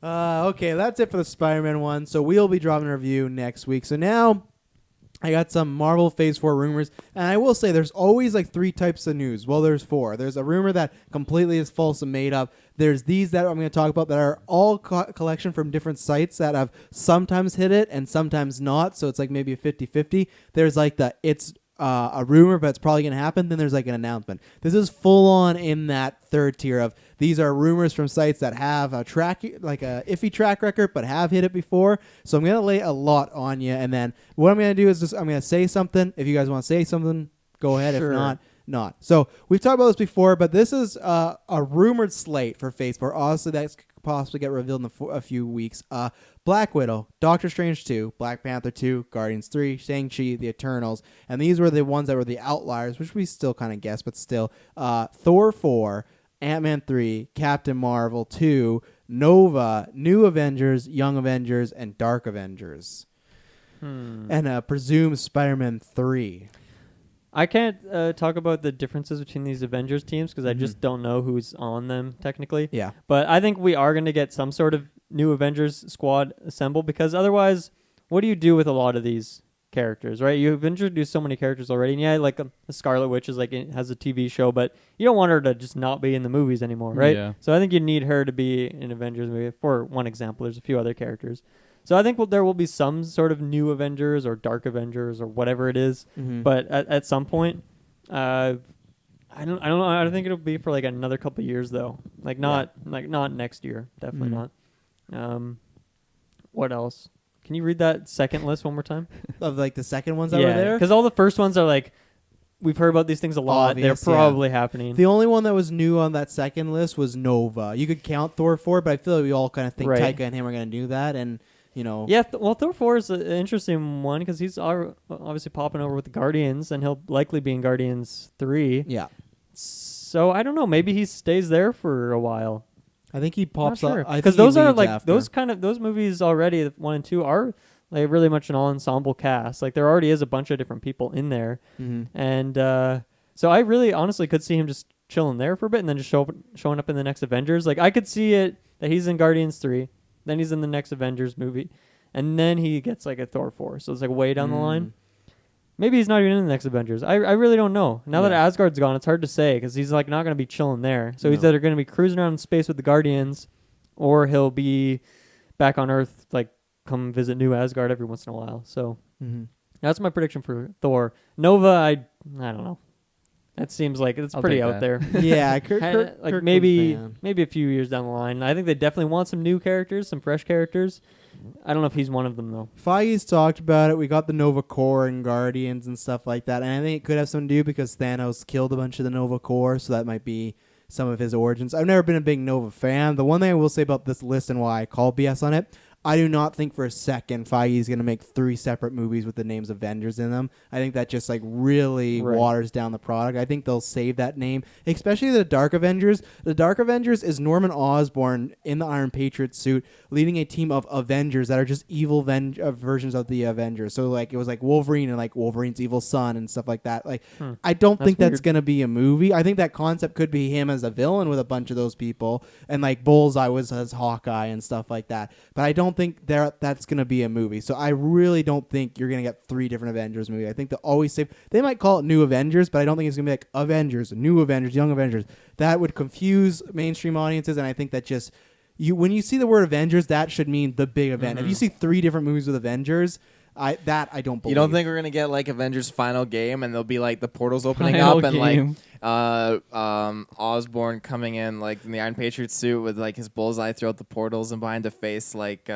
Okay, that's it for the Spider-Man one. So we'll be dropping a review next week. So now I got some Marvel Phase 4 rumors, and I will say there's always like 3 types of news. Well, there's 4. There's a rumor that completely is false and made up. There's these that I'm going to talk about that are all collection from different sites that have sometimes hit it and sometimes not. So it's like maybe a 50-50. There's like it's a rumor, but it's probably going to happen. Then there's like an announcement. This is full on in that third tier of these are rumors from sites that have a iffy track record, but have hit it before. So I'm going to lay a lot on you. And then what I'm going to do is I'm going to say something. If you guys want to say something, go ahead. Sure. If not. So we've talked about this before, but this is a rumored slate for Phase 4. Obviously, that's possibly get revealed in a few weeks. Black Widow, Doctor Strange 2, Black Panther 2, Guardians 3, Shang-Chi, The Eternals, and these were the ones that were the outliers, which we still kind of guessed, but still. Thor 4, Ant-Man 3, Captain Marvel 2, Nova, New Avengers, Young Avengers, and Dark Avengers. And presumed Spider-Man 3. I can't talk about the differences between these Avengers teams because I just don't know who's on them technically. Yeah. But I think we are going to get some sort of new Avengers squad assembled because otherwise, what do you do with a lot of these characters, right? You've introduced so many characters already. And yeah, like a Scarlet Witch is has a TV show, but you don't want her to just not be in the movies anymore, right? Yeah. So I think you need her to be in Avengers movie. For one example, there's a few other characters. So I think there will be some sort of new Avengers or Dark Avengers or whatever it is. Mm-hmm. But at some point, I don't know. I don't think it'll be for like another couple of years though. Not next year. Definitely not. What else? Can you read that second list one more time? Of like the second ones that were there? Because all the first ones are like, we've heard about these things a lot. Obvious, they're probably happening. The only one that was new on that second list was Nova. You could count Thor 4, but I feel like we all kind of think Taika and him are going to do that. And, you know. Yeah, Thor 4 is an interesting one because he's obviously popping over with the Guardians, and he'll likely be in Guardians 3. Yeah. So I don't know. Maybe he stays there for a while. I think he pops up because those are like those movies already. 1 and 2 are like really much an all-ensemble cast. Like there already is a bunch of different people in there, and so I really honestly could see him just chilling there for a bit and then just showing up in the next Avengers. Like I could see it that he's in Guardians 3, then he's in the next Avengers movie, and then he gets like a Thor 4. So it's like way down the line. Maybe he's not even in the next Avengers. I really don't know. Now that Asgard's gone, it's hard to say because he's like not going to be chilling there. So he's either going to be cruising around in space with the Guardians, or he'll be back on Earth, like come visit New Asgard every once in a while. So that's my prediction for Thor. Nova, I don't know. That seems like it's pretty out there. Yeah, Kirk maybe a few years down the line. I think they definitely want some new characters, some fresh characters. I don't know if he's one of them, though. Feige's talked about it. We got the Nova Corps and Guardians and stuff like that. And I think it could have something to do because Thanos killed a bunch of the Nova Corps, so that might be some of his origins. I've never been a big Nova fan. The one thing I will say about this list and why I call BS on it, I do not think for a second Feige's going to make 3 separate movies with the names Avengers in them. I think that just like really waters down the product. I think they'll save that name, especially the Dark Avengers. The Dark Avengers is Norman Osborn in the Iron Patriot suit leading a team of Avengers that are just evil versions of the Avengers. So like it was like Wolverine and like Wolverine's evil son and stuff like that. Like I don't think that's going to be a movie. I think that concept could be him as a villain with a bunch of those people, and like Bullseye was as Hawkeye and stuff like that. But I don't think that's going to be a movie. So I really don't think you're going to get 3 different Avengers movies. I think they'll always say, they might call it New Avengers, but I don't think it's going to be like Avengers, New Avengers, Young Avengers. That would confuse mainstream audiences, and I think that just, when you see the word Avengers, that should mean the big event. If you see 3 different movies with Avengers, I don't believe. You don't think we're gonna get like Avengers Final Game and there'll be like the portals opening up and like Osborn coming in like in the Iron Patriot suit with like his bullseye throughout the portals and behind a face like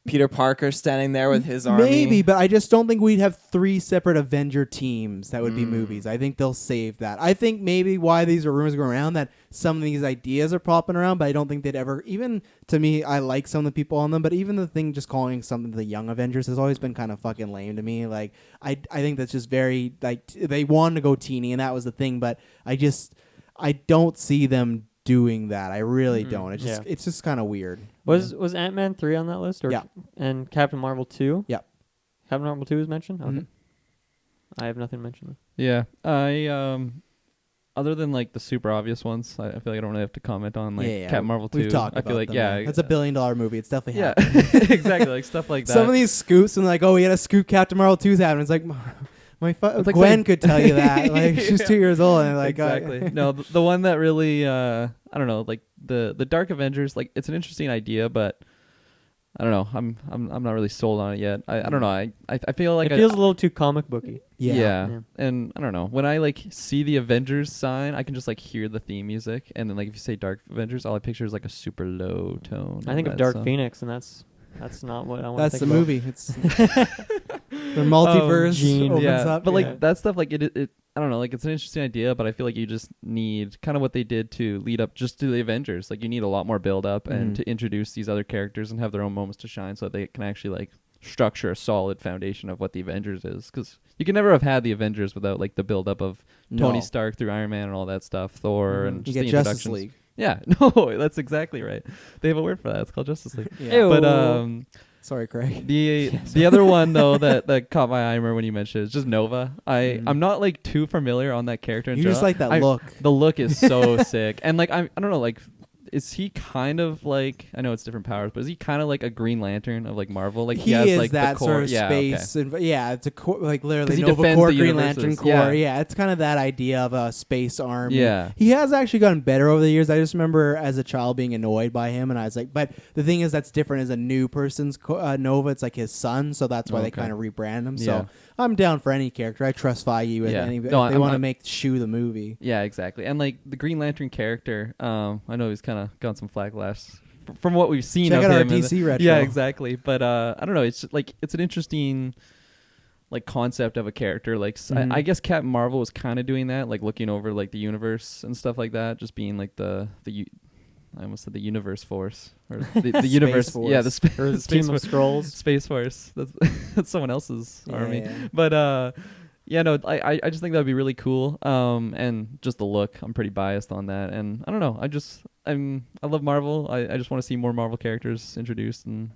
Peter Parker standing there with his army. Maybe, but I just don't think we'd have 3 separate Avenger teams that would be movies. I think they'll save that. I think maybe why these are rumors going around that some of these ideas are popping around, but I don't think they'd ever, even to me, I like some of the people on them, but even the thing just calling something the Young Avengers has always been kind of fucking lame to me. Like, I think that's just very, like, they wanted to go teeny, and that was the thing, but I don't see them doing that. I really don't. It's just kind of weird. Was Ant-Man 3 on that list? Or yeah. And Captain Marvel 2? Yeah. Captain Marvel 2 was mentioned? Okay. Mm-hmm. I have nothing to mention. Yeah. other than like the super obvious ones, I feel like I don't really have to comment on like Captain Marvel 2. We've talked about I feel like them, that's a $1 billion movie. It's definitely happening. exactly, like stuff like that. Some of these scoops and like, oh, we had a scoop Captain Marvel 2's happening. It's like like Gwen could tell you that. Like she's 2 years old and like exactly. No, the one that really I don't know, like the Dark Avengers, like it's an interesting idea, but I don't know. I'm not really sold on it yet. I don't know. I feel like it feels a little too comic booky. Yeah. And I don't know. When I like see the Avengers sign, I can just like hear the theme music, and then like if you say Dark Avengers, all I picture is like a super low tone. I think of Dark Phoenix, and that's not what I want. That's to think the about. movie. It's the multiverse opens up. But like that stuff, like it I don't know, like it's an interesting idea, but I feel like you just need kind of what they did to lead up just to the Avengers. Like you need a lot more build up and to introduce these other characters and have their own moments to shine, so that they can actually like structure a solid foundation of what the Avengers is. Because you can never have had the Avengers without like the build up of Tony Stark through Iron Man and all that stuff, Thor, and just you the get Justice introductions. League. Yeah, no, that's exactly right. They have a word for that. It's called Justice League. Yeah. But sorry, Craig. The other one though that caught my eye when you mentioned it is just Nova. I'm not like too familiar on that character. You just like that look. The look is so sick, and like I don't know, like is he kind of like, I know it's different powers, but is he kind of like a Green Lantern of like Marvel? Like he has is like that the core, sort of space. Okay. It's a like literally he Nova Corps, the Green Lantern Corps. Yeah, it's kind of that idea of a space army. Yeah, he has actually gotten better over the years. I just remember as a child being annoyed by him, and I was like, but the thing is that's different as a new person's Nova. It's like his son, so that's why they kind of rebrand him. So I'm down for any character. I trust Feige with any. If they want to make Shoe the movie. Yeah, exactly. And like the Green Lantern character, I know he's kind of gotten some flack from what we've seen. Check of out him our DC retro. Yeah, exactly. But I don't know. It's like it's an interesting like concept of a character. Like I guess Captain Marvel was kind of doing that, like looking over like the universe and stuff like that, just being like the I almost said the universe force or the universe force. Yeah, the space team of Skrulls. Space Force. That's someone else's army. Yeah. But I just think that would be really cool. And just the look, I'm pretty biased on that. And I don't know. I love Marvel. I just want to see more Marvel characters introduced, and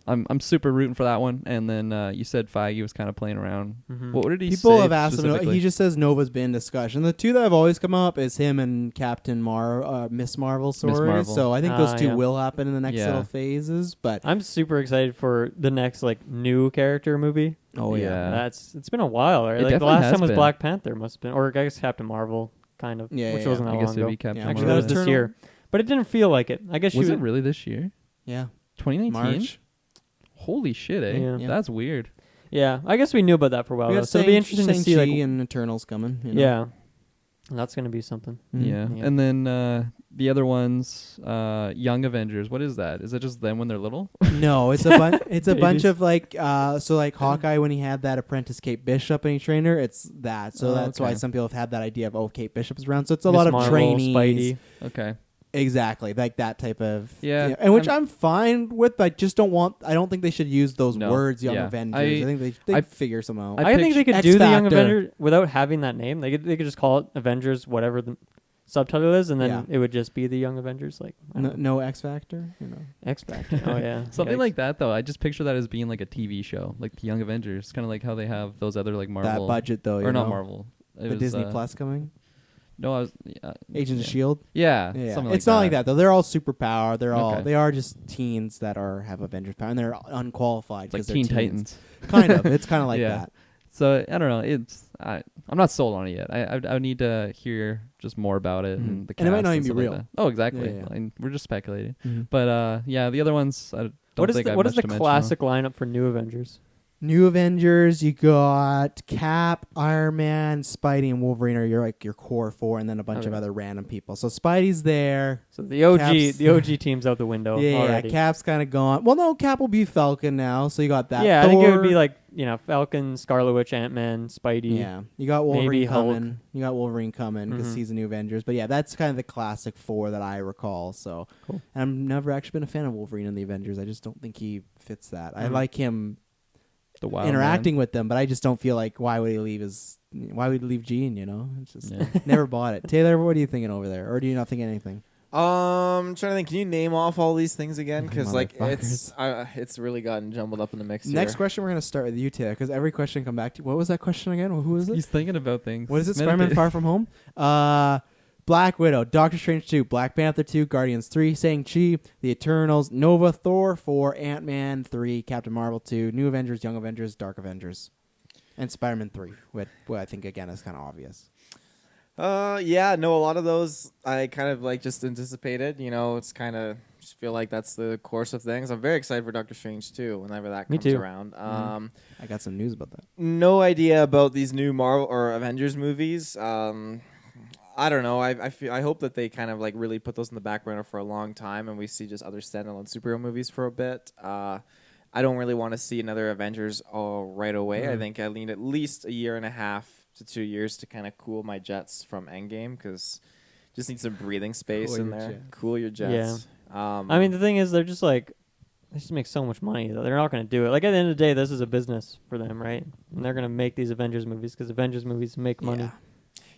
I'm super rooting for that one. And then you said Feige was kind of playing around. What did he say? People have asked him. He just says Nova's been in discussion. The two that have always come up is him and Captain Miss Marvel. So I think those two will happen in the next little phases. But I'm super excited for the next like new character movie. Oh yeah, it's been a while, right? Like the last time was Black Panther, must have been, or I guess Captain Marvel, kind of, which wasn't that long ago. Actually, that was this year, but it didn't feel like it. I guess was it really this year? Yeah, 2019. March. Holy shit, eh? Yeah. That's weird. Yeah, I guess we knew about that for a while. So it'll be interesting to see like and Eternals coming. Yeah, that's gonna be something. Yeah, and then the other ones, Young Avengers. What is that? Is it just them when they're little? No, it's a bunch. It's a bunch of like, so like Hawkeye when he had that apprentice Kate Bishop and he trained her. It's that. So that's why some people have had that idea of Kate Bishop's around. So it's a lot of Marvel, trainees. Spidey. Okay. Exactly, like that type of and which I'm fine with. I just don't want. I don't think they should use those words, Young Avengers. I think they figure some out. I think they could do the Young Avengers without having that name. They could just call it Avengers, whatever the subtitle is, and then it would just be the Young Avengers. Like no X Factor, X Factor. Oh yeah, something like that though. I just picture that as being like a TV show, like the Young Avengers, kind of like how they have those other like Marvel. That budget though, or not Marvel. The Disney Plus coming. No, I was Agents of S.H.I.E.L.D. Yeah. It's not like that though. They're all superpower. They are just teens that have Avengers power, and they're unqualified because like Teen teens. Titans. Kind of. It's kind of like that. So I don't know. I'm not sold on it yet. I need to hear just more about it and the cast. And it might not even be real. Like oh, exactly. Yeah. I mean, we're just speculating. But the other ones. I don't think what is the classic lineup for new Avengers? New Avengers, you got Cap, Iron Man, Spidey, and Wolverine are your core four, and then a bunch of other random people. So Spidey's there. So the OG team's out the window. Yeah, Cap's kind of gone. Well, no, Cap will be Falcon now, so you got that. Yeah, Thor. I think it would be like Falcon, Scarlet Witch, Ant-Man, Spidey. Yeah, you got Wolverine coming. Hulk. You got Wolverine coming because he's a new Avengers. But yeah, that's kind of the classic four that I recall. So, cool. And I've never actually been a fan of Wolverine in the Avengers. I just don't think he fits that. I like him. The wild interacting with them, but I just don't feel like why would he leave Gene? It's just never bought it. Taylor, what are you thinking over there, or do you not think anything? Trying to think. Can you name off all these things again? Because like Motherfuckers. it's really gotten jumbled up in the mix. Next here. question, we're gonna start with you, Taylor, because every question come back to you. What was that question again? Who is it? He's thinking about things. What is it? Spider-Man Far From Home? Black Widow, Doctor Strange 2, Black Panther 2, Guardians 3, Shang-Chi, The Eternals, Nova, Thor 4, Ant-Man 3, Captain Marvel 2, New Avengers, Young Avengers, Dark Avengers, and Spider-Man 3, which I think, again, is kind of obvious. Yeah, no, a lot of those I kind of like just anticipated. You know, it's kind of just feel like that's the course of things. I'm very excited for Doctor Strange 2 whenever that comes around. I got some news about that. No idea about these new Marvel or Avengers movies. I don't know. I hope that they kind of like really put those in the back burner for a long time, and we see just other standalone superhero movies for a bit. I don't really want to see another Avengers right away. I think I need at least a year and a half to 2 years to kind of cool my jets from Endgame, because just need some breathing space in there. Cool your jets. Yeah. I mean, the thing is, they're just like, they just make so much money that they're not going to do it. Like, at the end of the day, this is a business for them, right? And they're going to make these Avengers movies because Avengers movies make money.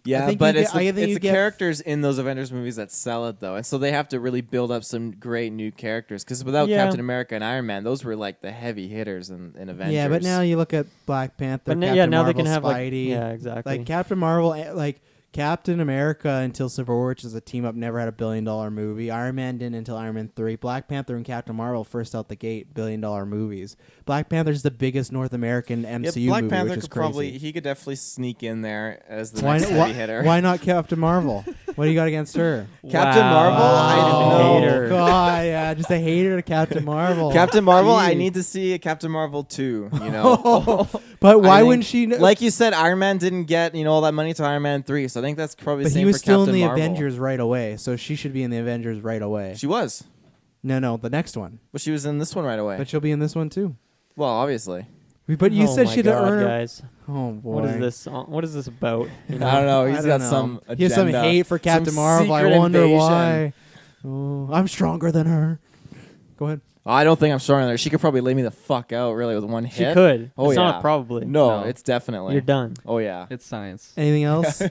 Yeah, but it's the characters in those Avengers movies that sell it, though. And so they have to really build up some great new characters. Because without Captain America and Iron Man, those were like the heavy hitters in Avengers. Yeah, but now you look at Black Panther, But Captain now Marvel, they can have Spidey. yeah, exactly. Like Captain Marvel, like Captain America until Civil War, which is a team up, never had a $1 billion movie. Iron Man didn't until Iron Man 3. Black Panther and Captain Marvel first out the gate, $1 billion movies. Black Panther's the biggest North American MCU Black movie, Panther which is could crazy. he could definitely sneak in there as the next heavy hitter. Why not Captain Marvel? What do you got against her? Captain Marvel? I don't know. Hater. God, yeah, just a hater to Captain Marvel. Captain Marvel, Jeez. I need to see a Captain Marvel 2, you know. But why think, wouldn't she? Like you said, Iron Man didn't get, all that money to Iron Man 3, so I think that's probably the But same he was for still Captain in the Marvel. Avengers right away, so she should be in the Avengers right away. She was. No, the next one. Well, she was in this one right away. But she'll be in this one too. Well, obviously. But you said she'd earn her. guys. Oh boy. What is this? What is this about? You I don't know. I He's don't got know. some agenda. He has some hate for Captain Marvel. I secret wonder invasion. why. Oh, I'm stronger than her. Go ahead. I don't think I'm stronger than her. She could probably lay me the fuck out, really, with one She hit. could. Oh, It's yeah. not probably. No, No. it's definitely. You're done. Oh, yeah. It's science. Anything else?